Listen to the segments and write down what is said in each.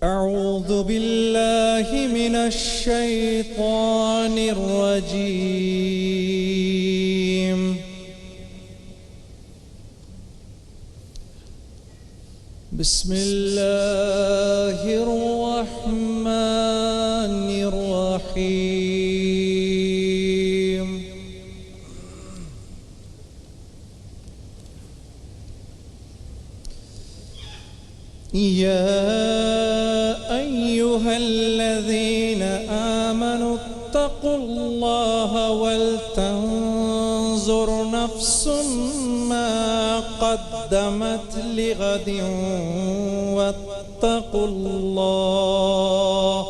أعوذ بالله من الشيطان الرجيم بسم الله الرحمن الرحيم يا أيها الذين آمنوا اتقوا الله ولتنظر نفس ما قدمت لغد واتقوا الله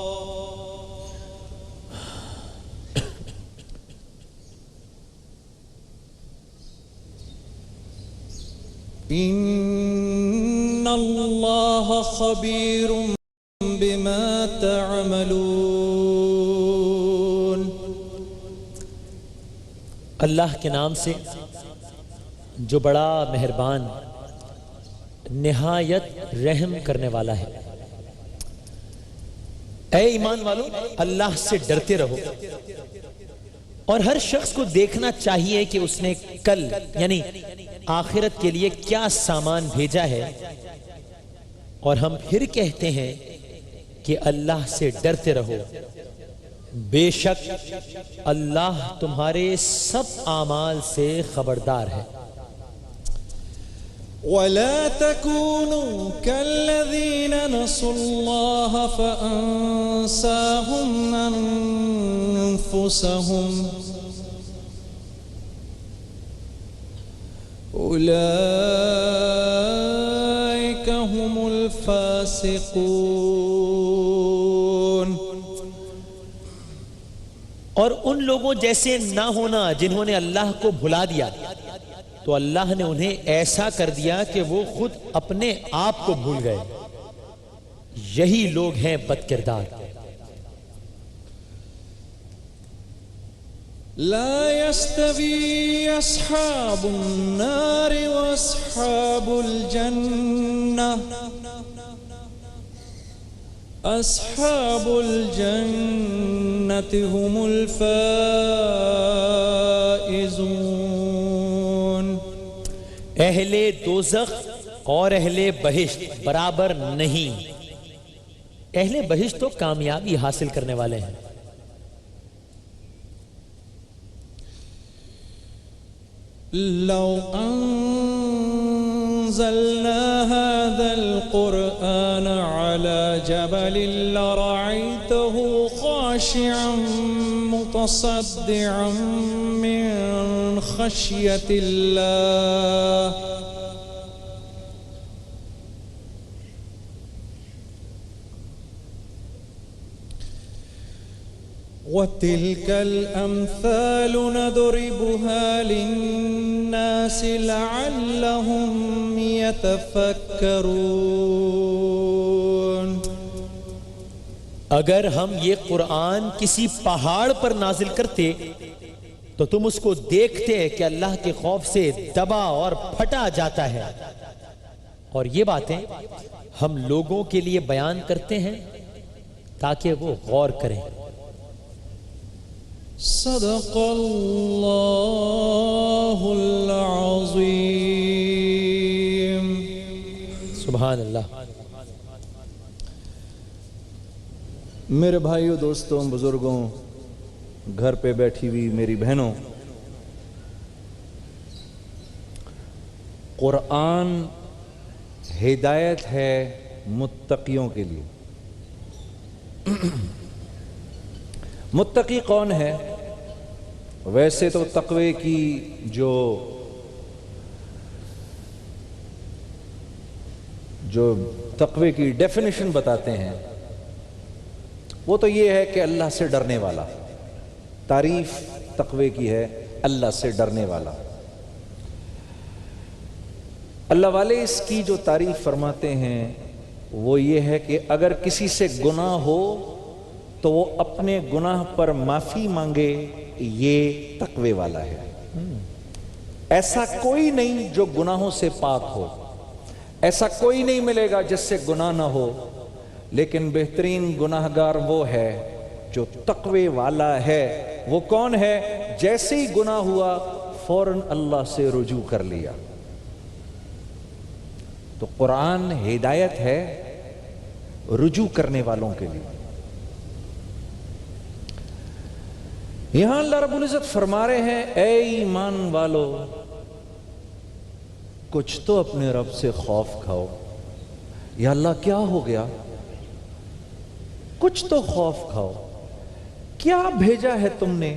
إن الله خبير بما تعملون. اللہ کے نام سے جو بڑا مہربان نہایت رحم کرنے والا ہے. اے ایمان والو، اللہ سے ڈرتے رہو اور ہر شخص کو دیکھنا چاہیے کہ اس نے کل یعنی آخرت کے لیے کیا سامان بھیجا ہے. اور ہم پھر کہتے ہیں کہ اللہ سے ڈرتے رہو، بے شک اللہ تمہارے سب اعمال سے خبردار ہے. ولا تكونوا كالذين نسوا الله فأنساهم أنفسهم أولئك هم الفاسقون. اور ان لوگوں جیسے نہ ہونا جنہوں نے اللہ کو بھلا دیا تو اللہ نے انہیں ایسا کر دیا کہ وہ خود اپنے آپ کو بھول گئے. یہی لوگ ہیں بد کردار. لا يستوي أصحاب النار وأصحاب الجنة أصحاب الجنة هم الفائزون. اہل دوزخ اور اہل بہشت برابر نہیں. اہل بہشت تو کامیابی حاصل کرنے والے ہیں. لو أنزلنا هذا القرآن على جبل لرأيته خاشعا متصدعا من خشية الله وتلك الأمثال نضربها للناس لعلهم يتفكرون. اگر ہم یہ قرآن کسی پہاڑ پر نازل کرتے تو تم اس کو دیکھتے کہ اللہ کے خوف سے دبا اور پھٹا جاتا ہے. اور یہ باتیں ہم لوگوں کے لیے بیان کرتے ہیں تاکہ وہ غور کریں. صدق اللہ العظیم. سبحان اللہ. میرے بھائیوں، دوستوں، بزرگوں، گھر پہ بیٹھی ہوئی میری بہنوں، قرآن ہدایت ہے متقیوں کے لیے. متقی کون ہے؟ ویسے تو تقوی کی جو تقوی کی ڈیفینیشن بتاتے ہیں وہ تو یہ ہے کہ اللہ سے ڈرنے والا. تعریف تقوی کی ہے اللہ سے ڈرنے والا. اللہ والے اس کی جو تعریف فرماتے ہیں وہ یہ ہے کہ اگر کسی سے گناہ ہو تو وہ اپنے گناہ پر معافی مانگے، یہ تقوی والا ہے. ایسا کوئی نہیں جو گناہوں سے پاک ہو، ایسا کوئی نہیں ملے گا جس سے گناہ نہ ہو، لیکن بہترین گناہگار وہ ہے جو تقوی والا ہے۔ وہ کون ہے؟ جیسے ہی گناہ ہوا فوراً اللہ سے رجوع کر لیا۔ تو قرآن ہدایت ہے رجوع کرنے والوں کے لیے۔ یہاں اللہ رب العزت فرما رہے ہیں اے ایمان والو کچھ تو اپنے رب سے خوف کھاؤ۔ یا اللہ کیا ہو گیا؟ کچھ تو خوف کھاؤ۔ کیا بھیجا ہے تم نے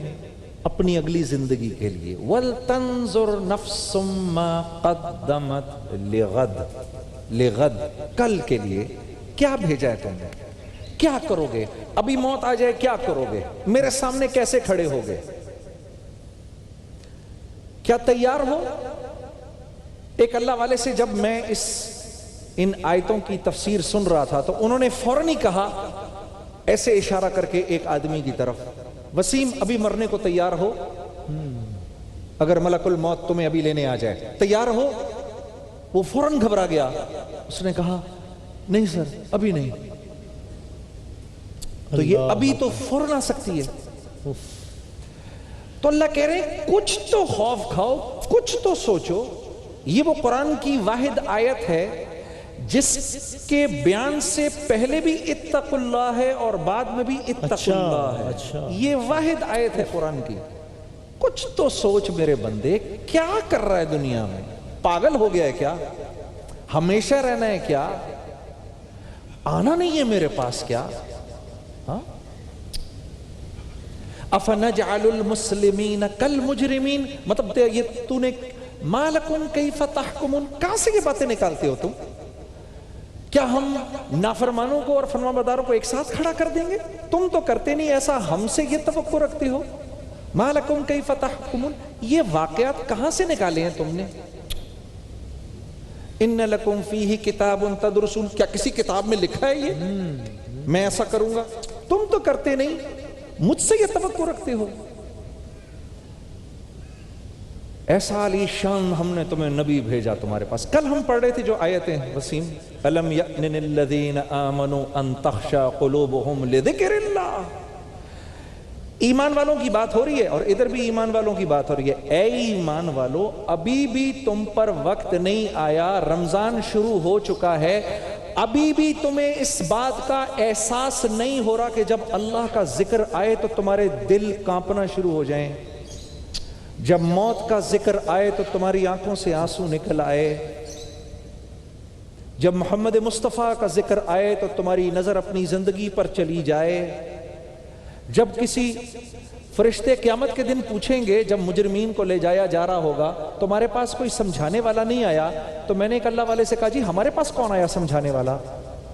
اپنی اگلی زندگی کے لیے؟ وَلْتَنْظُرْ نَفْسٌ مَا قَدَّمَتْ لِغَدْ، کل کے لیے کیا بھیجا ہے تم نے؟ کیا کرو گے؟ ابھی موت آ جائے کیا کرو گے؟ میرے سامنے کیسے کھڑے ہوگے؟ کیا تیار ہو؟ ایک اللہ والے سے جب میں ان آیتوں کی تفسیر سن رہا تھا تو انہوں نے فوراً ہی کہا ایسے اشارہ کر کے ایک آدمی کی طرف، وسیم ابھی مرنے کو تیار ہو؟ اگر ملک الموت تمہیں ابھی لینے آ جائے تیار ہو؟ وہ فوراً گھبرا گیا، اس نے کہا نہیں سر ابھی نہیں۔ تو یہ ابھی تو فوراً آ سکتی ہے۔ تو اللہ کہہ رہے ہیں کچھ تو خوف کھاؤ، کچھ تو سوچو۔ یہ وہ قرآن کی واحد آیت ہے جس کے بیان سے پہلے بھی اتقوا اللہ ہے اور بعد میں بھی اتقوا اللہ ہے۔ یہ واحد آیت ہے قرآن کی۔ کچھ تو سوچ میرے بندے، کیا کر رہا ہے دنیا میں؟ پاگل ہو گیا ہے کیا؟ ہمیشہ رہنا ہے کیا؟ آنا نہیں ہے میرے پاس کیا؟ افنجعل المسلمین کالمجرمین، مطلب یہ تو نے ما لکم کیف تحکمون، کہاں سے یہ باتیں نکالتے ہو تم؟ کیا ہم نافرمانوں کو اور فرمانبرداروں کو ایک ساتھ کھڑا کر دیں گے؟ تم تو کرتے نہیں ایسا، ہم سے یہ توقع رکھتے ہو؟ ما لکم کیف تحکمون، یہ واقعات کہاں سے نکالے ہیں تم نے؟ ان لکم فیہ کتاب تدرسون، کیا کسی کتاب میں لکھا ہے یہ میں ایسا کروں گا؟ تم تو کرتے نہیں، مجھ سے یہ توقع رکھتے ہو؟ ایسا علی شان ہم نے تمہیں نبی بھیجا تمہارے پاس۔ کل ہم پڑھ رہے تھے جو آیتیں وسیم، الم یأن الذین آمنوا ان تخشع قلوبہم لذکر اللہ، ایمان والوں کی بات ہو رہی ہے اور ادھر بھی ایمان والوں کی بات ہو رہی ہے۔ اے ایمان والو ابھی بھی تم پر وقت نہیں آیا، رمضان شروع ہو چکا ہے، ابھی بھی تمہیں اس بات کا احساس نہیں ہو رہا کہ جب اللہ کا ذکر آئے تو تمہارے دل کانپنا شروع ہو جائیں، جب موت کا ذکر آئے تو تمہاری آنکھوں سے آنسو نکل آئے، جب محمد مصطفیٰ کا ذکر آئے تو تمہاری نظر اپنی زندگی پر چلی جائے، جب کسی فرشتے قیامت کے دن پوچھیں گے، جب مجرمین کو لے جایا جا رہا ہوگا تمہارے پاس کوئی سمجھانے والا نہیں آیا، تو میں نے ایک اللہ والے سے کہا جی ہمارے پاس کون آیا سمجھانے والا؟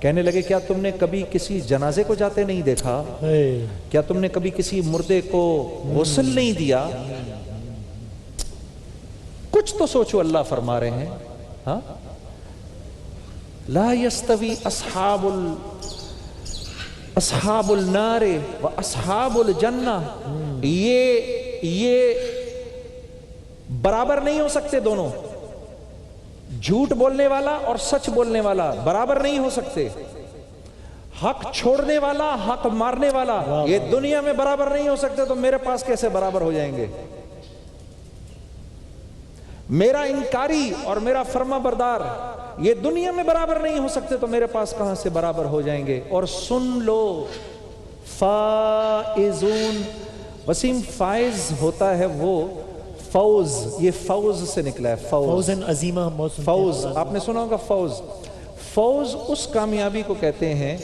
کہنے لگے کیا تم نے کبھی کسی جنازے کو جاتے نہیں دیکھا؟ کیا تم نے کبھی کسی مردے کو غسل نہیں دیا؟ کچھ تو سوچو، اللہ فرما رہے ہیں ہاں لا یستوی اصحاب النار و اصحاب الجنہ، یہ برابر نہیں ہو سکتے دونوں، جھوٹ بولنے والا اور سچ بولنے والا برابر نہیں ہو سکتے، حق چھوڑنے والا حق مارنے والا یہ دنیا میں برابر نہیں ہو سکتے، تو میرے پاس کیسے برابر ہو جائیں گے؟ میرا انکاری اور میرا فرما بردار یہ دنیا میں برابر نہیں ہو سکتے، تو میرے پاس کہاں سے برابر ہو جائیں گے؟ اور سن لو فائزون، وسیم فائز ہوتا ہے وہ فوز، یہ فوز سے نکلا ہے، فوز عظیمہ، فوز آپ نے سنا ہوگا، فوز فوز اس کامیابی کو کہتے ہیں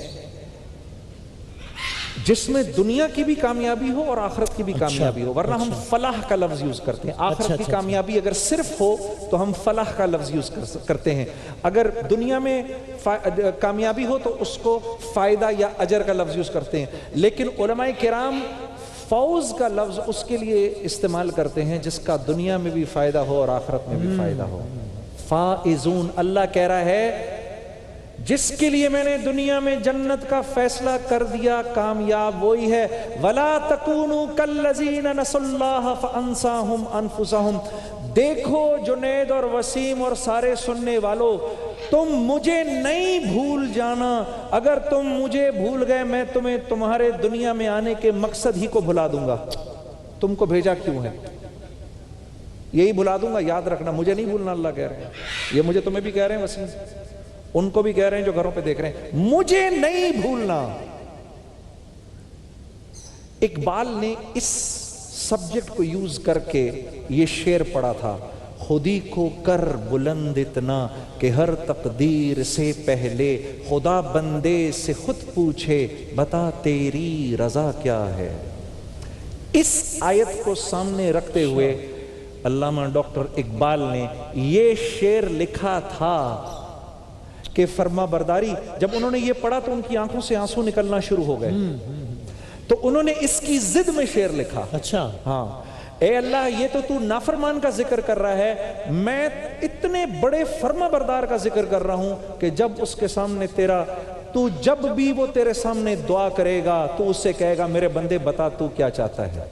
جس میں دنیا کی بھی کامیابی ہو اور آخرت کی بھی کامیابی ہو، ورنہ ہم فلاح کا لفظ یوز کرتے ہیں، آخرت کی کامیابی اگر صرف ہو تو ہم فلاح کا لفظ یوز کرتے ہیں، اگر دنیا میں کامیابی ہو تو اس کو فائدہ یا اجر کا لفظ یوز کرتے ہیں، لیکن علماء کرام فوز کا لفظ اس کے لیے استعمال کرتے ہیں جس کا دنیا میں بھی فائدہ ہو اور آخرت میں بھی فائدہ ہو۔ فائزون، اللہ کہہ رہا ہے جس کے لیے میں نے دنیا میں جنت کا فیصلہ کر دیا کامیاب وہی ہے۔ وَلَا تَكُونُوا كَالَّذِينَ نَسُوا اللَّهَ فَأَنسَاهُمْ أَنفُسَهُمْ، دیکھو جنید اور وسیم اور سارے سننے والوں، تم مجھے نہیں بھول جانا، اگر تم مجھے بھول گئے میں تمہیں تمہارے دنیا میں آنے کے مقصد ہی کو بھلا دوں گا۔ تم کو بھیجا کیوں ہے یہی بھلا دوں گا، یاد رکھنا مجھے نہیں بھولنا، اللہ کہہ رہے ہیں۔ یہ مجھے تمہیں بھی کہہ رہے ہیں وسیم، ان کو بھی کہہ رہے ہیں جو گھروں پہ دیکھ رہے ہیں، مجھے نہیں بھولنا۔ اقبال نے اس سبجیکٹ کو یوز کر کے یہ شعر پڑھا تھا، خودی کو کر بلند اتنا کہ ہر تقدیر سے پہلے خدا بندے سے خود پوچھے بتا تیری رضا کیا ہے۔ اس آیت کو سامنے رکھتے ہوئے علامہ ڈاکٹر اقبال نے یہ شعر لکھا تھا کہ فرما برداری، جب انہوں نے یہ پڑھا تو ان کی آنکھوں سے آنسو نکلنا شروع ہو گئے، تو انہوں نے اس کی ضد میں شعر لکھا۔ اچھا ہاں، اے اللہ یہ تو تو نافرمان کا ذکر کر رہا ہے، میں اتنے بڑے فرما بردار کا ذکر کر رہا ہوں کہ جب اس کے سامنے تیرا، تو جب بھی وہ تیرے سامنے دعا کرے گا تو اس سے کہے گا میرے بندے بتا تو کیا چاہتا ہے۔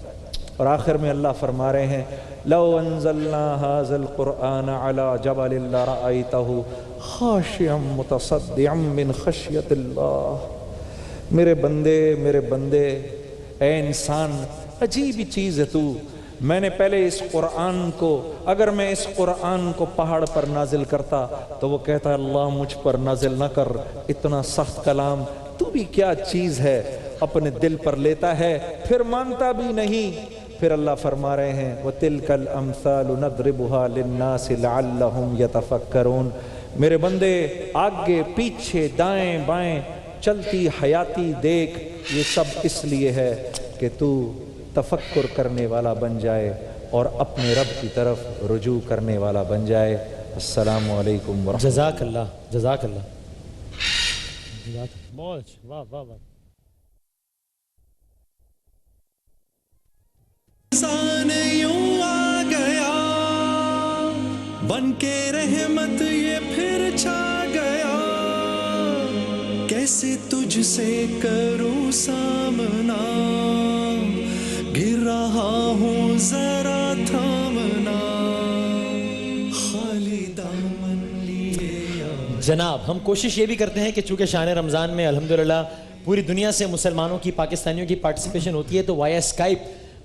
اور آخر میں اللہ فرما رہے ہیں لو انزلنا هذا القرآن على جبل لرأيته خاشعا متصدعا من خشیت اللہ۔ میرے بندے اے انسان، عجیب چیز ہے تو، میں نے پہلے اس قرآن کو، اگر میں اس قرآن کو پہاڑ پر نازل کرتا تو وہ کہتا اللہ مجھ پر نازل نہ کر، اتنا سخت کلام، تو بھی کیا چیز ہے، اپنے دل پر لیتا ہے پھر مانتا بھی نہیں۔ پھر اللہ فرما رہے ہیں وَتِلْكَ الْأَمْثَالُ نَضْرِبُهَا لِلنَّاسِ لَعَلَّهُمْ يَتَفَكَّرُونَ۔ میرے بندے آگے پیچھے دائیں بائیں چلتی حیاتی دیکھ، یہ سب اس لیے ہے کہ تو تفکر کرنے والا بن جائے اور اپنے رب کی طرف رجوع کرنے والا بن جائے۔ السلام علیکم ورحمۃ اللہ۔ جزاک اللہ، جزاک اللہ، موج، واہ واہ واہ۔ انسان یوں آ گیا بن کے رحمت یہ پھر چھا گیا، کیسے تجھ سے کروں سامنا، گر رہا ہوں ذرا تھامنا، خالی دامن لیے۔ جناب ہم کوشش یہ بھی کرتے ہیں کہ چونکہ شان رمضان میں الحمدللہ پوری دنیا سے مسلمانوں کی، پاکستانیوں کی پارٹیسپیشن ہوتی ہے، تو وائیا اسکائپ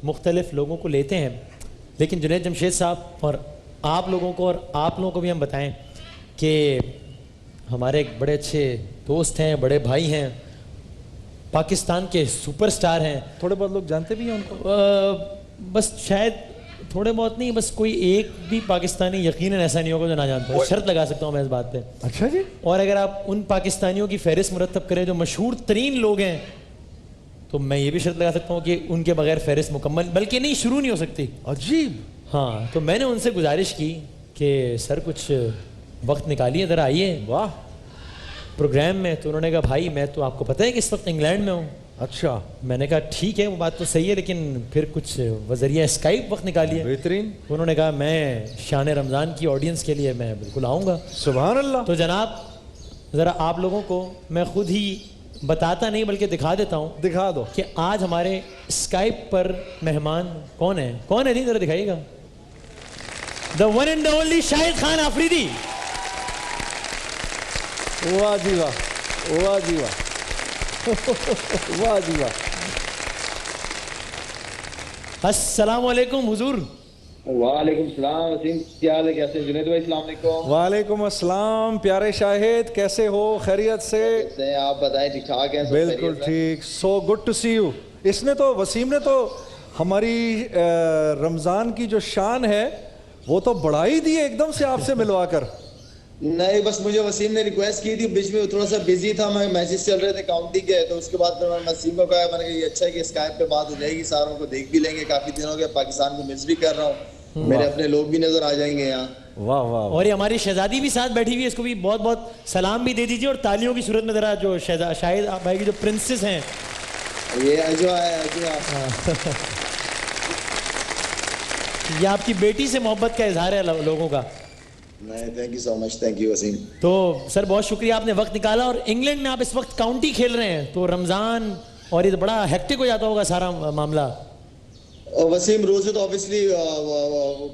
مختلف لوگوں کو لیتے ہیں، لیکن جنید جمشید صاحب اور آپ لوگوں کو اور آپ لوگوں کو بھی ہم بتائیں کہ ہمارے ایک بڑے اچھے دوست ہیں، بڑے بھائی ہیں، پاکستان کے سپر سٹار ہیں۔ تھوڑے بہت لوگ جانتے بھی ہیں ان کو، بس شاید تھوڑے بہت نہیں، بس کوئی ایک بھی پاکستانی یقیناً ایسا نہیں ہوگا جو نہ جانتا ہو، شرط لگا سکتا ہوں میں اس بات پہ۔ اچھا جی، اور اگر آپ ان پاکستانیوں کی فہرست مرتب کریں جو مشہور ترین لوگ ہیں، تو میں یہ بھی شرط لگا سکتا ہوں کہ ان کے بغیر فہرست مکمل بلکہ نہیں شروع نہیں ہو سکتی۔ عجیب۔ ہاں، تو میں نے ان سے گزارش کی کہ سر کچھ وقت نکالیے، ذرا آئیے واہ پروگرام میں، تو انہوں نے کہا بھائی میں تو آپ کو پتہ ہے کہ اس وقت انگلینڈ میں ہوں۔ اچھا، میں نے کہا ٹھیک ہے وہ بات تو صحیح ہے، لیکن پھر کچھ وذریعہ اسکائپ وقت نکالیے۔ بہترین۔ انہوں نے کہا میں شان رمضان کی آڈینس کے لیے میں بالکل آؤں گا۔ سبحان اللہ۔ تو جناب ذرا آپ لوگوں کو میں خود ہی بتاتا نہیں بلکہ دکھا دیتا ہوں، دکھا دو کہ آج ہمارے اسکائپ پر مہمان کون ہیں۔ کون ہے جی، ذرا دکھائیے گا۔ دا ون اینڈ اونلی شاہد خان آفریدی۔ واہ جی واہ، واہ جی واہ، واہ جی واہ۔ السلام علیکم حضور۔ وعلیکم السلام وسیم، کیا حال ہے، کیسے جنید بھائی؟ السلام علیکم۔ وعلیکم السلام پیارے شاہد، کیسے ہو؟ خیریت سے؟ کیسے ہیں آپ؟ بتائیں، ٹھیک ٹھاک ہیں؟ بالکل ٹھیک۔ So good to see you. اس نے تو، وسیم نے تو ہماری رمضان کی جو شان ہے وہ تو بڑھا ہی دی ایک دم سے آپ سے ملوا کر۔ نہیں، بس مجھے وسیم نے ریکویسٹ کی تھی، بیچ میں تھوڑا سا بزی تھا، میں میچز چل رہے تھے کاؤنٹی کے، تو اس کے بعد پھر میں نے وسیم کو کہا، میں نے کہا یہ اچھا ہے کہ اسکائپ پہ بات ہو جائے گی، ساروں کو دیکھ بھی لیں گے، کافی دن ہو گیا پاکستان کو مس بھی کر رہا ہوں، میرے اپنے لوگ بھی نظر آ جائیں گے یہاں۔ واہ واہ۔ اور یہ ہماری شہزادی بھی ساتھ بیٹھی ہوئی ہے، اس کو بھی بہت بہت سلام بھی دے دیجیے، اور تالیوں کی صورت میں ذرا جو شاہد بھائی کی جو پرنسس ہیں، یہ اجوا ہے، اجوا۔ یہ آپ کی بیٹی سے محبت کا اظہار ہے لوگوں کا۔ نہیں، thank you so much, thank you Wasim. تو سر بہت شکریہ، آپ نے وقت نکالا، اور انگلینڈ میں آپ اس وقت کاؤنٹی کھیل رہے ہیں، تو رمضان اور یہ بڑا ہیکٹک ہو جاتا ہوگا سارا معاملہ۔ وسیم روزے تو آبویسلی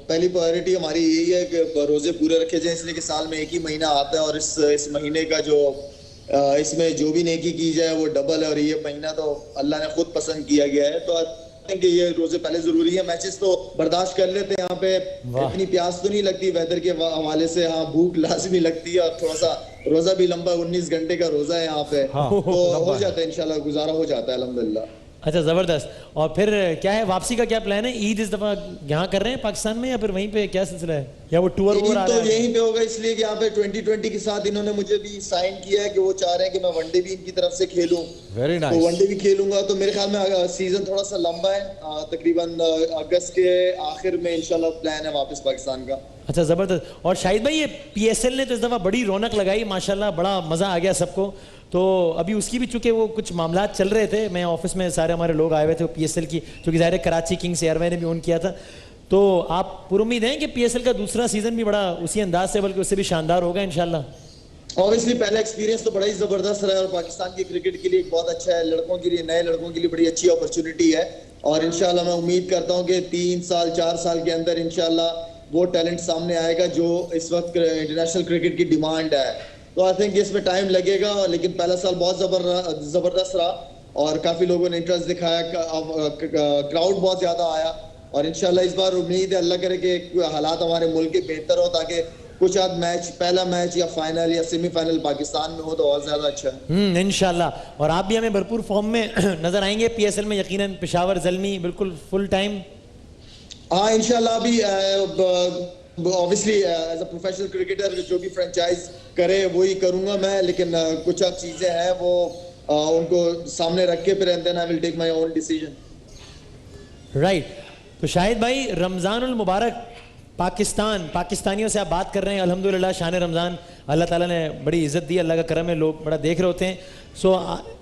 پہلی پرائرٹی ہماری یہی ہے کہ روزے پورے رکھے جائیں، اس لیے کہ سال میں ایک ہی مہینہ آتا ہے اور اس مہینے کا جو اس میں جو بھی نیکی کی جائے وہ ڈبل ہے، اور یہ مہینہ تو اللہ نے خود پسند کیا گیا ہے، تو کہ یہ روزے پہلے ضروری ہے. میچز تو برداشت کر لیتے ہیں، یہاں پہ اتنی پیاس تو نہیں لگتی ویدر کے حوالے سے، ہاں بھوک لازمی لگتی ہے، اور تھوڑا سا روزہ بھی لمبا 19 گھنٹے کا روزہ ہے یہاں پہ، تو ہو جاتا ہے انشاءاللہ، گزارا ہو جاتا ہے الحمدللہ. اچھا زبردست. اور پھر کیا ہے واپسی کا کیا پلان ہے؟ عید اس دفعہ یہاں کر رہے ہیں پاکستان میں یا پھر وہیں پہ کیا سلسلہ ہے، یا وہ ٹور عید آ تو رہا ہے؟ یہیں پہ ہوگا، اس لیے کہ یہاں پہ 2020 کے ساتھ انہوں نے مجھے بھی سائن کیا ہے کہ وہ چاہ رہے ہیں کہ میں ون ڈے بھی ان کی طرف سے کھیلوں، تو ون ڈے بھی کھیلوں گا. تو میرے خیال میں سیزن تھوڑا سا لمبا ہے، تقریباً اگست کے آخر میں انشاءاللہ پلان ہے واپس پاکستان کا. اچھا زبردست. اور شاہد بھائی یہ پی ایس ایل نے تو اس دفعہ بڑی رونق لگائی ماشاءاللہ، بڑا مزہ آ گیا سب کو. تو ابھی اس کی بھی چونکہ وہ کچھ معاملات چل رہے تھے، میں آفس میں سارے ہمارے لوگ آئے ہوئے تھے پی ایس ایل کی، چونکہ ظاہر ہے کراچی کنگز ایئر وے نے بھی اون کیا تھا. تو آپ پر امید ہیں کہ پی ایس ایل کا دوسرا سیزن بھی بڑا اسی انداز سے بلکہ اس سے بھی شاندار ہوگا انشاءاللہ؟ اوبیسلی پہلا ایکسپیرینس تو بڑا ہی زبردست رہا ہے اور پاکستان کی کرکٹ کے لیے بہت اچھا ہے، لڑکوں کے لیے، نئے لڑکوں کے لیے بڑی اچھی اپرچونٹی ہے، اور انشاءاللہ میں امید کرتا ہوں کہ 3 سال 4 سال کے اندر انشاءاللہ وہ ٹیلنٹ سامنے آئے گا جو اس وقت انٹرنیشنل کرکٹ کی ڈیمانڈ ہے. تو آئی تھنک اس میں ٹائم لگے گا، لیکن پہلا سال بہت زبردست رہا اور کافی لوگوں نے انٹرسٹ دکھایا، کراؤڈ بہت زیادہ آیا، اور انشاءاللہ اس بار امید ہے اللہ کرے کہ حالات ہمارے ملک کے بہتر ہو تاکہ کچھ آدھ میچ، پہلا میچ یا فائنل یا سیمی فائنل پاکستان میں ہو تو اور زیادہ اچھا ہے انشاءاللہ. اور آپ بھی ہمیں بھرپور فارم میں نظر آئیں گے پی ایس ایل میں یقیناً، پشاور زلمی بالکل فل ٹائم. ہاں انشاءاللہ. ابھی obviously as a professional cricketer جو بھی فرینچائز کرے وہی کروں گا میں، لیکن کچھ اب چیزیں ہیں وہ ان کو سامنے رکھ کے پھر then I will take my own decision. Right. تو شاہد بھائی رمضان المبارک، پاکستانیوں سے آپ بات کر رہے ہیں، الحمدللہ شان رمضان اللہ تعالیٰ نے بڑی عزت دی، اللہ کا کرم ہے، لوگ بڑا دیکھ رہے ہوتے ہیں. سو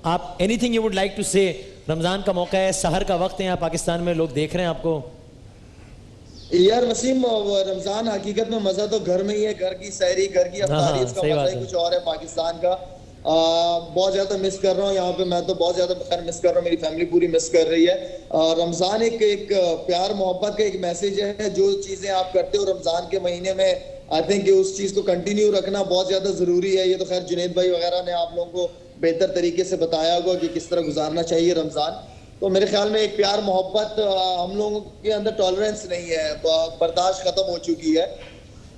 آپ anything you would like to say, Ramzan کا موقع ہے، سحر کا وقت ہے، یہاں پاکستان میں لوگ دیکھ رہے ہیں آپ کو. یار وسیم، رمضان حقیقت میں مزہ تو گھر میں ہی ہے، گھر کی سحری، گھر کی افطاری، اس کا مزہ ہی کچھ اور ہے پاکستان کا. بہت زیادہ مس کر رہا ہوں یہاں پہ، میں تو بہت زیادہ مس کر رہا ہوں، میری فیملی پوری مس کر رہی ہے. رمضان ایک پیار محبت کا ایک میسیج ہے، جو چیزیں آپ کرتے ہو رمضان کے مہینے میں آئی تھنک کہ اس چیز کو کنٹینیو رکھنا بہت زیادہ ضروری ہے. یہ تو خیر جنید بھائی وغیرہ نے آپ لوگوں کو بہتر طریقے سے بتایا ہوگا کہ کس طرح گزارنا چاہیے رمضان. تو میرے خیال میں ایک پیار محبت، ہم لوگوں کے اندر ٹالرنس نہیں ہے، برداشت ختم ہو چکی ہے،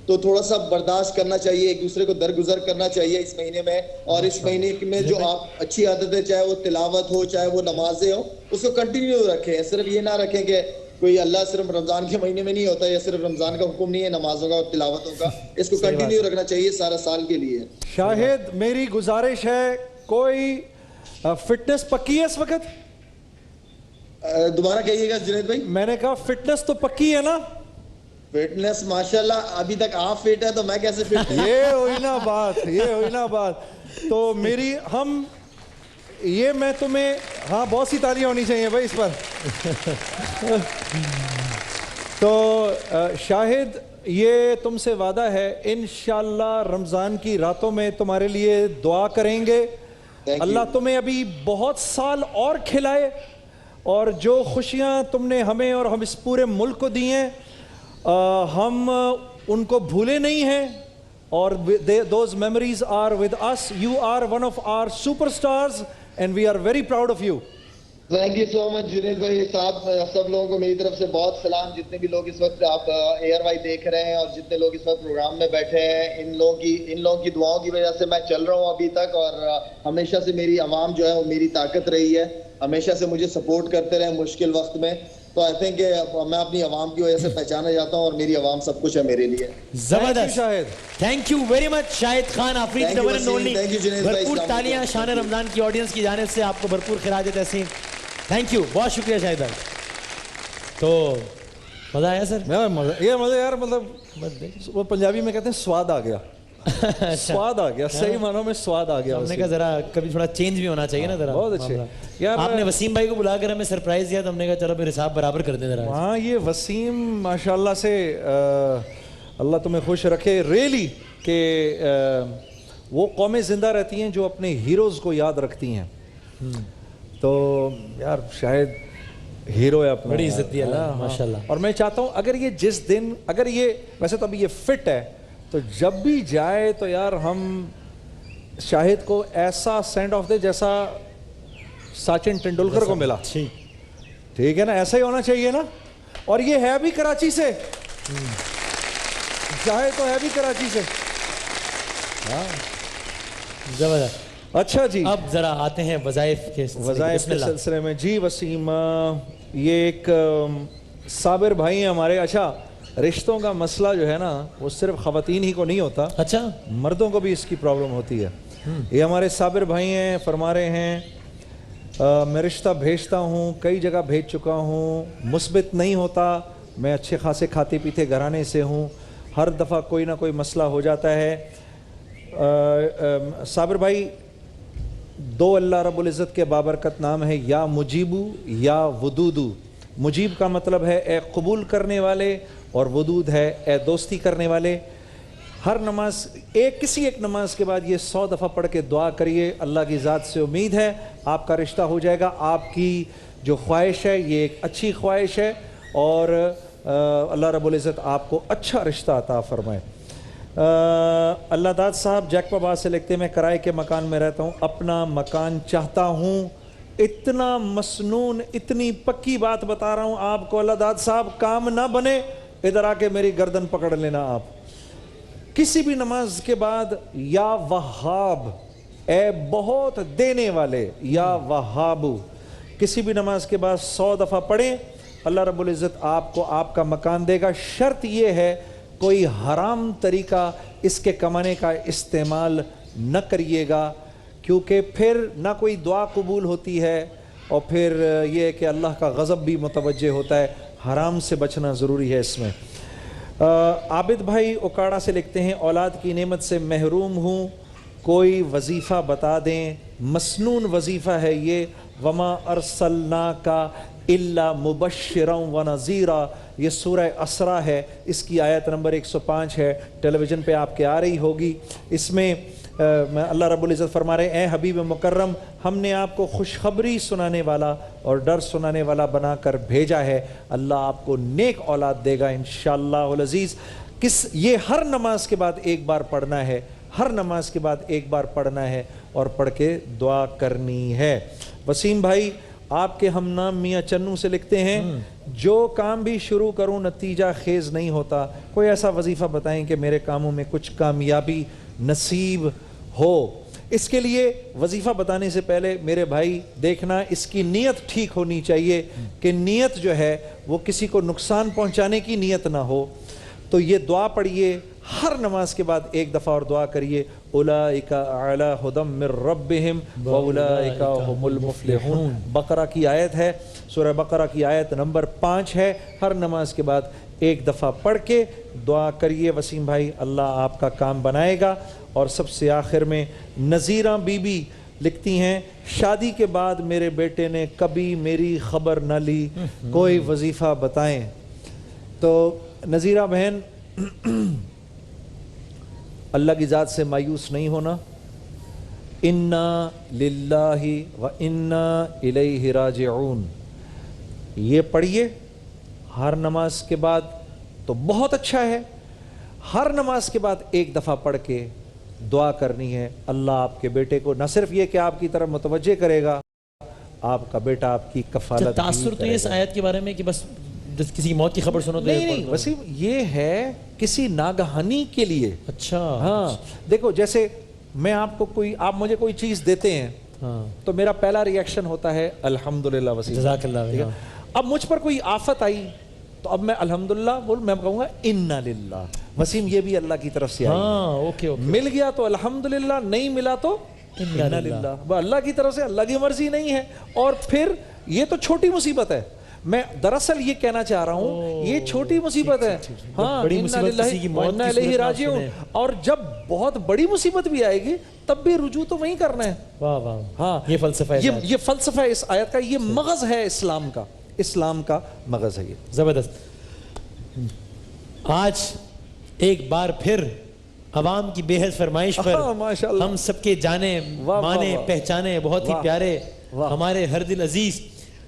تو تھوڑا سا برداشت کرنا چاہیے، ایک دوسرے کو درگزر کرنا چاہیے اس مہینے میں. اور اس مہینے میں جو آپ اچھی عادتیں، چاہے وہ تلاوت ہو، چاہے وہ نمازیں ہوں، اس کو کنٹینیو رکھیں. صرف یہ نہ رکھیں کہ کوئی اللہ صرف رمضان کے مہینے میں نہیں ہوتا، یا صرف رمضان کا حکم نہیں ہے نمازوں کا اور تلاوتوں کا، اس کو کنٹینیو رکھنا چاہیے سارا سال کے لیے. شاہد میری گزارش ہے، کوئی فٹنس پکی ہے اس وقت؟ دوبارہ کہیے گا جنید بھائی. میں نے کہا فٹنس تو پکی ہے نا؟ فٹنس ماشاءاللہ ابھی تک آپ فٹ ہے تو میں کیسے فٹ ہوں؟ یہ ہوئی نا بات. تو میری میں تمہیں، ہاں بہت سی تالیاں ہونی چاہیے بھائی اس پر. تو شاہد یہ تم سے وعدہ ہے انشاءاللہ رمضان کی راتوں میں تمہارے لیے دعا کریں گے، اللہ تمہیں ابھی بہت سال اور کھلائے، اور جو خوشیاں تم نے ہمیں اور ہم اس پورے ملک کو دی ہیں ہم ان کو بھولے نہیں ہیں، اور those memories are with us. You are one of our superstars and we are very proud of you. Thank you so much Junaid بھائی صاحب. سب لوگوں کو میری طرف سے بہت سلام، جتنے بھی لوگ اس وقت آپ ایئر وائی دیکھ رہے ہیں اور جتنے لوگ اس وقت پروگرام میں بیٹھے ہیں، ان لوگوں کی دعاؤں کی وجہ سے میں چل رہا ہوں ابھی تک، اور ہمیشہ سے میری عوام جو ہے وہ میری طاقت رہی ہے، ہمیشہ سے مجھے سپورٹ کرتے رہے مشکل وقت میں. تو آئی تھنک کہ میں اپنی عوام کی وجہ سے پہچانا جاتا ہوں، اور میری عوام سب کچھ ہے میرے لیے. زبردست Shahid, thank you very much Shahid Khan Afridi the one and only. بھرپور تالیاں شان رمضان کی آڈینس کی جانب سے آپ کو، بھرپور خراج تحسین. تھینک یو، بہت شکریہ شاہد بھائی. تو مزہ آیا سر؟ یہ مزہ یار، مطلب وہ پنجابی میں کہتے ہیں سواد آ گیا. سواد آ گیا، صحیح معنوں میں سواد آ گیا. ہم نے کہا ذرا کبھی تھوڑا چینج بھی ہونا چاہیے نا ذرا. بہت اچھے یار، آپ نے وسیم بھائی کو بلا کر ہمیں سرپرائز دیا تو ہم نے کہا چلو پھر حساب برابر کر دیں ذرا. ہاں یہ وسیم ماشاءاللہ سے اللہ تمہیں خوش رکھے ریلی، کہ وہ قومیں زندہ رہتی ہیں جو اپنے ہیروز کو یاد رکھتی ہیں. تو یار شاید ہیرو ہے اپنا. بڑی عزت دی اللہ ماشاءاللہ. اور میں چاہتا ہوں اگر یہ جس دن اگر یہ ویسے تو ابھی یہ فٹ ہے تو جب بھی جائے تو یار ہم شاہد کو ایسا سینڈ آف دے جیسا سچن ٹنڈولکر کو ملا. ٹھیک ہے نا, ایسا ہی ہونا چاہیے نا. اور یہ ہے بھی کراچی سے, شاہد تو ہے بھی کراچی سے. زبردست. اچھا جی, اب ذرا آتے ہیں وظائف کے سلسلے میں. جی وسیم, یہ ایک صابر بھائی ہیں ہمارے. اچھا, رشتوں کا مسئلہ جو ہے نا وہ صرف خواتین ہی کو نہیں ہوتا, اچھا مردوں کو بھی اس کی پرابلم ہوتی ہے. یہ ہمارے صابر بھائی ہیں, فرما رہے ہیں میں رشتہ بھیجتا ہوں, کئی جگہ بھیج چکا ہوں, مثبت نہیں ہوتا. میں اچھے خاصے کھاتے پیتے گھرانے سے ہوں, ہر دفعہ کوئی نہ کوئی مسئلہ ہو جاتا ہے. صابر بھائی, دو اللہ رب العزت کے بابرکت نام ہے, یا مجیبو یا ودودو. مجیب کا مطلب ہے اے قبول کرنے والے, اور ودود ہے اے دوستی کرنے والے. ہر نماز کسی ایک نماز کے بعد یہ 100 دفعہ پڑھ کے دعا کریے. اللہ کی ذات سے امید ہے آپ کا رشتہ ہو جائے گا. آپ کی جو خواہش ہے یہ ایک اچھی خواہش ہے, اور اللہ رب العزت آپ کو اچھا رشتہ عطا فرمائے. اللہ داد صاحب جیک پابا سے لکھتے ہیں میں کرائے کے مکان میں رہتا ہوں, اپنا مکان چاہتا ہوں. اتنا مسنون, اتنی پکی بات بتا رہا ہوں آپ کو. اللہ داد صاحب کام نہ بنے, ادھر آ کے میری گردن پکڑ لینا آپ. کسی بھی نماز کے بعد یا وہاب, اے بہت دینے والے, یا وہابو, کسی بھی نماز کے بعد 100 دفعہ پڑھیں. اللہ رب العزت آپ کو آپ کا مکان دے گا. شرط یہ ہے کوئی حرام طریقہ اس کے کمانے کا استعمال نہ کریے گا, کیونکہ پھر نہ کوئی دعا قبول ہوتی ہے, اور پھر یہ ہے کہ اللہ کا غضب بھی متوجہ ہوتا ہے. حرام سے بچنا ضروری ہے اس میں. عابد بھائی اکاڑا سے لکھتے ہیں اولاد کی نعمت سے محروم ہوں, کوئی وظیفہ بتا دیں. مسنون وظیفہ ہے یہ, وما ارسلناک الا مبشرا ونذیرا. یہ سورہ اسرا ہے, اس کی آیت نمبر 105 ہے, ٹیلی ویژن پہ آپ کے آ رہی ہوگی. اس میں اللہ رب العزت فرما رہے ہیں اے حبیب مکرم, ہم نے آپ کو خوشخبری سنانے والا اور ڈر سنانے والا بنا کر بھیجا ہے. اللہ آپ کو نیک اولاد دے گا انشاءاللہ العزیز. یہ ہر نماز کے بعد ایک بار پڑھنا ہے, ہر نماز کے بعد ایک بار پڑھنا ہے, اور پڑھ کے دعا کرنی ہے. وسیم بھائی آپ کے ہم نام میاں چنو سے لکھتے ہیں جو کام بھی شروع کروں نتیجہ خیز نہیں ہوتا. کوئی ایسا وظیفہ بتائیں کہ میرے کاموں میں کچھ کامیابی نصیب ہو. اس کے لیے وظیفہ بتانے سے پہلے میرے بھائی دیکھنا اس کی نیت ٹھیک ہونی چاہیے, کہ نیت جو ہے وہ کسی کو نقصان پہنچانے کی نیت نہ ہو. تو یہ دعا پڑھیے ہر نماز کے بعد ایک دفعہ, اور دعا کریے اولئک علی ھدی من ربہم واولئک ھم المفلحون. بقرہ کی آیت ہے, سورہ بقرہ کی آیت نمبر 5 ہے. ہر نماز کے بعد ایک دفعہ پڑھ کے دعا کریے وسیم بھائی, اللہ آپ کا کام بنائے گا. اور سب سے آخر میں نذیرہ بی بی لکھتی ہیں شادی کے بعد میرے بیٹے نے کبھی میری خبر نہ لی, کوئی وظیفہ بتائیں. تو نذیرہ بہن اللہ کی ذات سے مایوس نہیں ہونا. انا للہ و انا الیہ راجعون یہ پڑھیے ہر نماز کے بعد, تو بہت اچھا ہے. ہر نماز کے بعد ایک دفعہ پڑھ کے دعا کرنی ہے. اللہ آپ کے بیٹے کو نہ صرف یہ کہ آپ کی طرف متوجہ کرے گا, آپ کا بیٹا آپ کی کفالت. تاثر تو اس آیت کے بارے میں کہ بس کسی کی موت کی خبر سنو تو نہیں وسیم, یہ ہے کسی ناگہانی کے لیے. اچھا ہاں دیکھو, جیسے میں آپ کو آپ مجھے کوئی چیز دیتے ہیں تو میرا پہلا ریئیکشن ہوتا ہے الحمدللہ وسیم, جزاک اللہ. اب مجھ پر کوئی آفت آئی تو اب میں الحمدللہ بول, میں کہوں گا انا للہ. وسیم یہ بھی اللہ کی طرف سے آئی, مل گیا تو الحمدللہ, نہیں ملا تو انا للہ. اللہ کی طرف سے, اللہ کی مرضی نہیں ہے. اور پھر یہ تو چھوٹی مصیبت ہے, میں دراصل یہ کہنا چاہ رہا ہوں یہ چھوٹی مصیبت ہے. ہاں بڑی مصیبت کسی کی موت کی الیہ راجعون. اور جب بہت بڑی مصیبت بھی آئے گی تب بھی رجوع تو وہیں کرنا ہے. واہ واہ, ہاں یہ فلسفہ ہے, یہ فلسفہ ہے اس آیت کا, یہ مغز ہے اسلام کا, اسلام کا مغز ہے یہ. زبردست. آج ایک بار پھر عوام کی بے حد فرمائش پر ہم سب کے جانے مانے پہچانے بہت ہی پیارے ہمارے ہر دل عزیز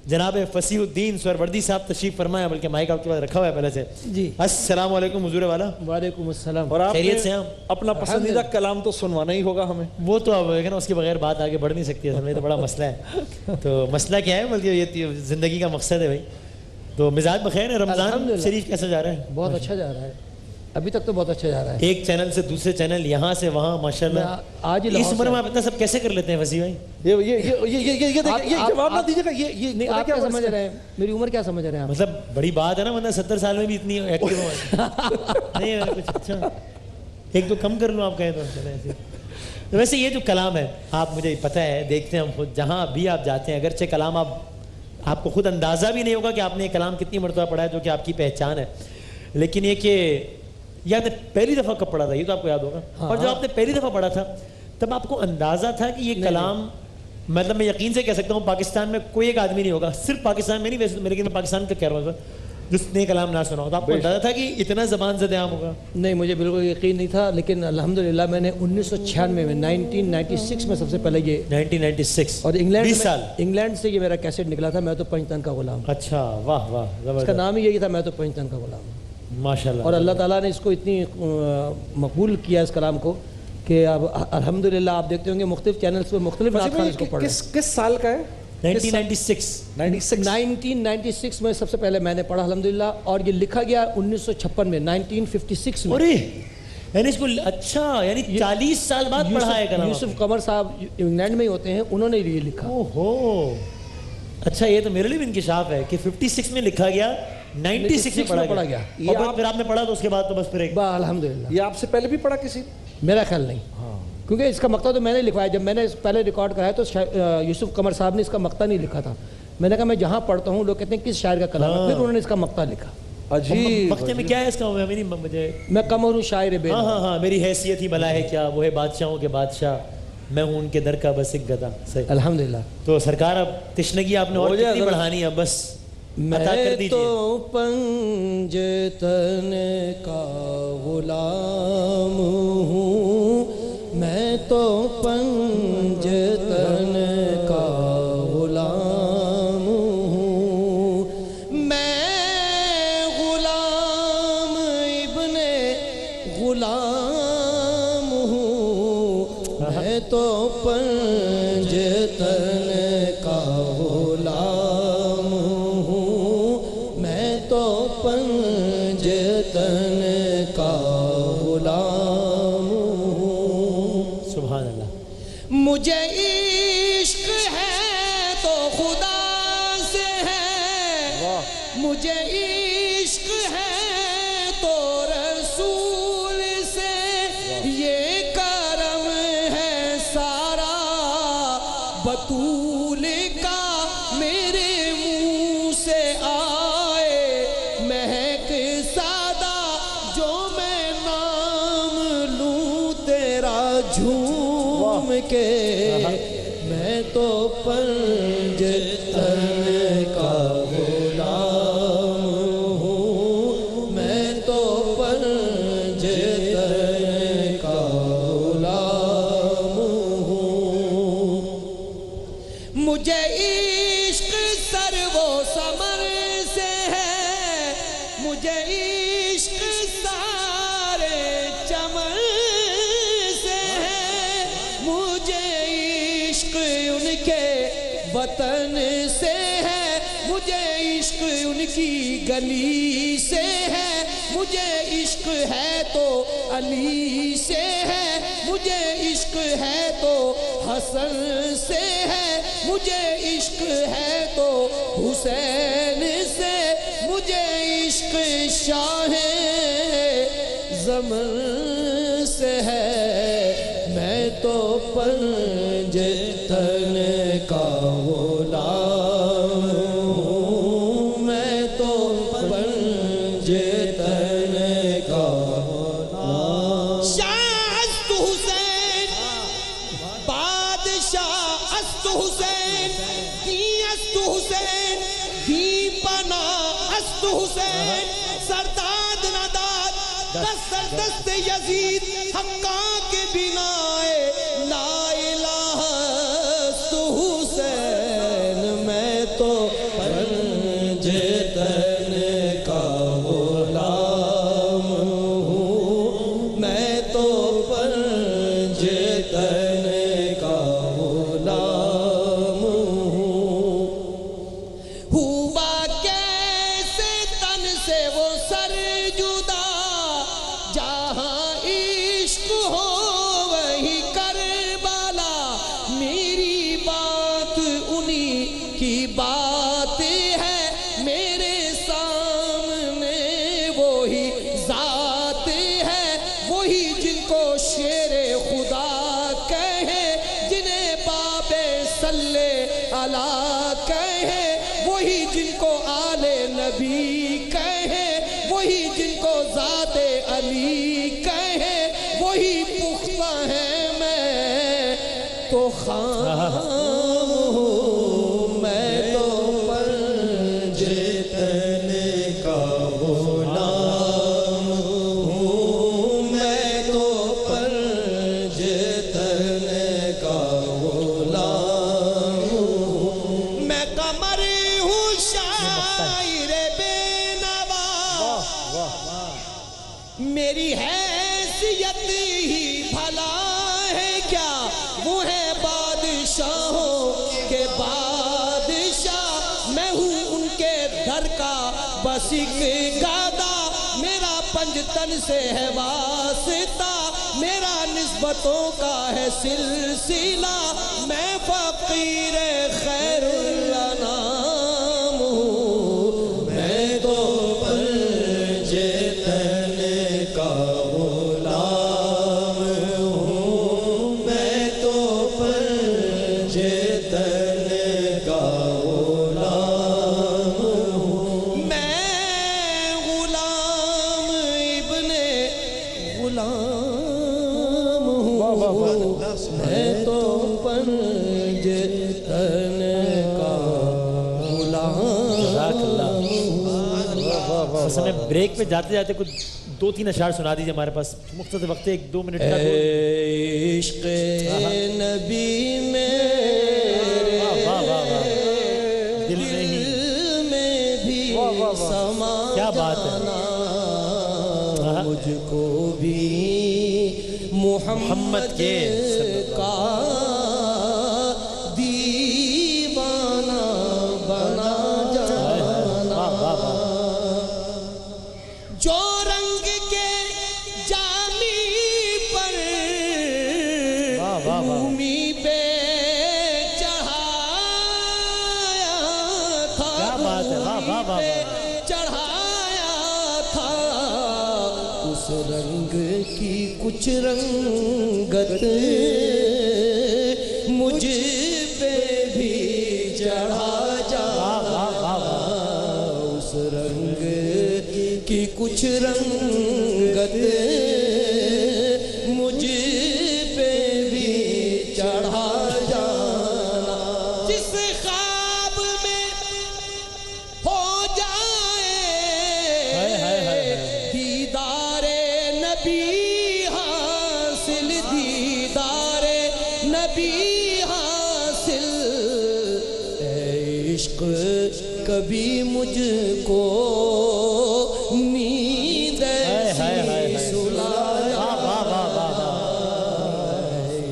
جناب فصیح الدین سہروردی صاحب تشریف فرمائے, بلکہ مائک آپ کے پاس رکھا ہوا ہے پہلے سے. جی السلام علیکم حضور والا. وعلیکم السلام. اور آپ خیریت سے نے ہم اپنا پسندیدہ کلام تو سنوانا ہی ہوگا ہمیں. وہ تو اب ہے نا, اس کے بغیر بات آگے بڑھ نہیں سکتی ہے, تو بڑا مسئلہ ہے. تو مسئلہ کیا ہے, بلکہ یہ زندگی کا مقصد ہے بھائی. تو مزاج بخیر ہے, رمضان شریف کیسا جا رہا ہے؟ بہت اچھا جا رہا ہے, ابھی تک تو بہت اچھا جا رہا ہے. ایک چینل سے دوسرے چینل, یہاں سے وہاں, ماشاءاللہ. آج اس عمر میں آپ اتنا سب کیسے کر لیتے ہیں وسیع بھائی؟ یہ جواب نہ دیجیے گا. یہ آپ کیا سمجھ رہے ہیں, میری عمر کیا سمجھ رہے ہیں آپ؟ مطلب بڑی بات ہے نا, ورنہ 70 سال میں بھی اتنی ایکٹیو ہو نہیں کچھ. اچھا ایک تو کم کر لوں آپ کہیں تو. ویسے یہ جو کلام ہے, آپ مجھے پتہ ہے, دیکھتے ہیں ہم خود جہاں بھی آپ جاتے ہیں, اگرچہ کلام آپ کو خود اندازہ بھی نہیں ہوگا کہ آپ نے یہ کلام کتنی مرتبہ پڑھا ہے, جو کہ آپ کی پہچان ہے. لیکن یہ کہ یہ آپ نے پہلی دفعہ کب پڑھا تھا, یہ تو آپ کو یاد ہوگا. اور جب آپ نے پہلی دفعہ پڑھا تھا تب آپ کو اندازہ تھا کہ یہ کلام, مطلب میں یقین سے کہہ سکتا ہوں پاکستان میں کوئی ایک آدمی نہیں ہوگا, صرف پاکستان میں نہیں ویسے, لیکن میں پاکستان کا کہہ رہا ہوں, جس نے کلام نہ سنا ہو. تو آپ کو اندازہ تھا کہ اتنا زبان زد عام ہوگا؟ نہیں, مجھے بالکل یقین نہیں تھا, لیکن الحمدللہ میں نے 1996 میں 1996 میں سب سے پہلے یہ 1996 اور 20 سال انگلینڈ سے یہ میرا کیسٹ نکلا تھا, میں تو پنجتن کا غلام. اچھا واہ واہ, اس کا زبردست, نام ہی یہی تھا, میں تو پنجتن کا غلام. ماشاءاللہ. اور اللہ تعالیٰ نے اس کو اتنی مقبول کیا اس کلام کو کہ اب الحمدللہ آپ دیکھتے ہوں گے مختلف چینلز پہ مختلف نعت خوان اس کو پڑھ رہے ہیں. کس سال کا ہے؟ 1996 میں سب سے پہلے میں نے پڑھا الحمدللہ, اور یہ لکھا گیا 1956 میں 1956 میں. یعنی اس کو اچھا یعنی 40 سال بعد پڑھا ہے کلام. یوسف قمر صاحب انگلینڈ میں ہی ہوتے ہیں, انہوں نے یہ لکھا. اوہو, اچھا یہ تو میرے لیے بھی انکشاف ہے کہ 56 میں لکھا گیا, 96 میں پڑھا گیا. اور پھر آپ نے پڑھا تو اس کے بعد تو بس پھر ایک الحمدللہ. یہ آپ سے پہلے بھی پڑھا کسی؟ میرا خیال نہیں, کیونکہ اس کا مقطع تو میں نے لکھوایا. جب میں نے پہلے ریکارڈ کرایا تو یوسف قمر صاحب نے اس کا مقطع نہیں لکھا تھا. میں نے کہا میں جہاں پڑھتا ہوں لوگ کہتے ہیں کس شاعر کا کلام ہے, پھر انہوں نے اس کا مقطع لکھا. عجیب. مقطع میں کیا ہے اس کا؟ مجھے میں قمر ہوں شاعر بے نام. ہاں میری حیثیت ہی بلا ہے کیا, وہ ہے بادشاہوں کے بادشاہ, میں ہوں ان کے در کا بس ایک گدا. صحیح الحمدللہ. تو سرکار اب تشنگی آپ نے اور کتنی بڑھانی ہے, بس عطا کر دیجیے. میں تو پنجتن کا غلام ہوں, میں تو پنجتن کا غلام ہوں, میں غلام ابن غلام ہوں, میں تو پنجتن کا غلام ہوں, میں تو پنجتن کا غلام ہوں. سبحان اللہ. مجھے عشق ہے تو خدا سے ہے, مجھے عشق ہے تو رسول سے, یہ کرم ہے سارا بطول کا, میرے منہ سے آئے مہک سادہ, جو میں نام لوں تیرا جھوم کے, میں تو پنجتن کا غلام ہوں, میں تو پنجتن کا غلام ہوں. مجھے عشق سر و ثمر سے ہے, مجھے عشق سارے چمن سے ہے, مجھے عشق ان کے وطن سے ہے, مجھے عشق ان کی گلی سے ہے, مجھے عشق ہے تو علی سے ہے, مجھے عشق ہے تو حسن سے ہے, مجھے عشق ہے تو حسین سے, مجھے عشق شاہ زمن سے ہے, میں تو پنجتن کا غلام ہوں, میں تو پنجتن کا غلام. شاہ است حسین, بادشاہ است حسین, دی است حسین, دی پناہ است حسین, سرداد نداد دست دست یزید, حقا کے بنائے لا الہ است حسین, میں تو صلی علی کہے وہی جن کو آل نبی کہے، وہی جن کو ذات علی کہے، وہی پختہ ہے میں تو خام ہوں، میں تو پنج تن کا غلام ہوں، میں تو پنج تن کا غلام ہوں، میں قمر ہوں شاعر بے نوا، میری حیثیت ہی بھلا ہے کیا، وہ ہے بادشاہوں کے بادشاہ، میں ہوں ان کے در کا بس ایک گادا، میرا پنجتن سے ہے واسطہ، میرا نسبتوں کا ہے سلسلہ، میں فقیر خیر الانام ہوں، میں تو پنج تن کا غلام ہوں، میں تو پنج تن کا غلام ہوں، میں غلام ابن غلام ہوں، میں تو پنج تن کا غلام جزاک اللہ۔ اصل میں بریک پہ جاتے جاتے کچھ 2-3 اشعار سنا دیجئے ہمارے پاس، مختصر وقت 1-2 منٹ کا۔ عشق نبی میرے دل میں ہی میں بھی سما کیا بات ہے، جانا، مجھ کو بھی محمد کے کا دیوانہ بنا جانا، جو رنگ کے جامی پر بھومی پہ چڑھایا تھا، کیا بات ہے، واہ واہ واہ واہ، چڑھایا تھا، اس رنگ کی کچھ رنگت مجھ پہ بھی چڑھا جا، اس رنگ کی کچھ رنگت مجھ پہ بھی چڑھا جانا، جس خواب میں ہو جائے دیدار نبی حاصل، دیدار نبی حاصل، اے عشق کبھی مجھ کو نیند ایسی سلا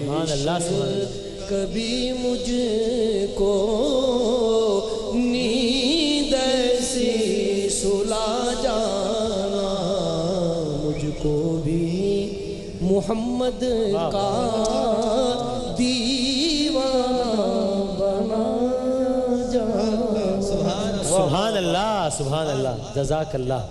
سبحان اللہ، سبحان اللہ، کبھی مجھ کو نیند ایسی سلا جانا، مجھ کو بھی محمد کا دیوانہ بنا جانا۔ سبحان اللہ، سبحان اللہ، جزاک اللہ۔